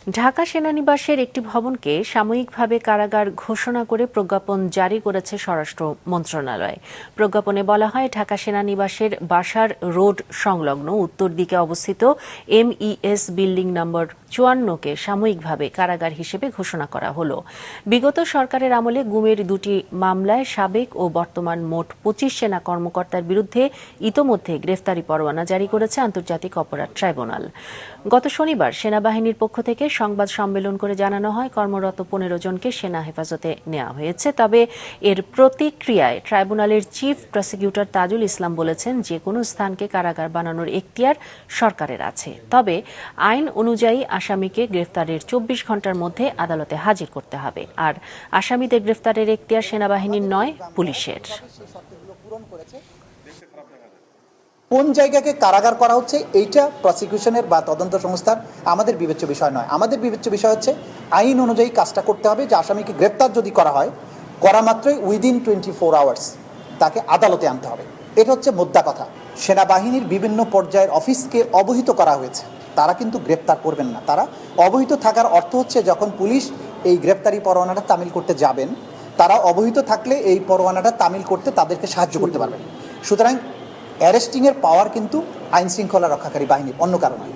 ঢাকা সেনানিবাসের একটি ভবনকে সাময়িকভাবে কারাগার ঘোষণা করে প্রজ্ঞাপন জারি করেছে স্বরাষ্ট্র মন্ত্রণালয়। প্রজ্ঞাপনে বলা হয়, ঢাকা সেনানিবাসের বাসার রোড সংলগ্ন উত্তর দিকে অবস্থিত MES বিল্ডিং নম্বর ৫৪কে সাময়িকভাবে কারাগার হিসেবে ঘোষণা করা হলো। বিগত সরকারের আমলে গুমের দুটি মামলায় সাবেক ও বর্তমান মোট ২৫ সেনা কর্মকর্তার বিরুদ্ধে ইতোমধ্যে গ্রেফতারি পরোয়ানা জারি করেছে আন্তর্জাতিক অপরাধ ট্রাইব্যুনাল। গত শনিবার সেনাবাহিনীর পক্ষ থেকে সংবাদ সম্মেলন করে জানানো হয়, কর্মরত ১৫ জনকে সেনা হেফাজতে নেওয়া হয়েছে। তবে এর প্রতিক্রিয়ায় ট্রাইব্যুনালের চিফ প্রসিকিউটর তাজুল ইসলাম বলেছেন, যে কোনো স্থানকে কারাগার বানানোর এখতিয়ার সরকারের আছে। তবে আইন অনুযায়ী আসামিকে গ্রেফতারের ২৪ ঘণ্টার মধ্যে আদালতে হাজির করতে হবে। আর আসামিদের গ্রেফতারের এখতিয়ার সেনাবাহিনীর নয়, পুলিশের। কোন জায়গাকে কারাগার করা হচ্ছে এইটা প্রসিকিউশনের বা তদন্ত সংস্থার আমাদের বিবেচ্য বিষয় নয়। আমাদের বিবেচ্য বিষয় হচ্ছে আইন অনুযায়ী কাজটা করতে হবে। যে আসামিকে গ্রেপ্তার যদি করা হয়, করা মাত্রই উইদিন 24 আওয়ার্স তাকে আদালতে আনতে হবে। এটা হচ্ছে মোদ্দা কথা। সেনাবাহিনীর বিভিন্ন পর্যায়ের অফিসকে অবহিত করা হয়েছে, তারা কিন্তু গ্রেপ্তার করবেন না। তারা অবহিত থাকার অর্থ হচ্ছে, যখন পুলিশ এই গ্রেপ্তারি পরোয়ানাটা তামিল করতে যাবেন, তারা অবহিত থাকলে এই পরোয়ানাটা তামিল করতে তাদেরকে সাহায্য করতে পারবেন। সুতরাং অ্যারেস্টিংয়ের পাওয়ার কিন্তু আইন শৃঙ্খলা রক্ষাকারী বাহিনীর, অন্য কারণে।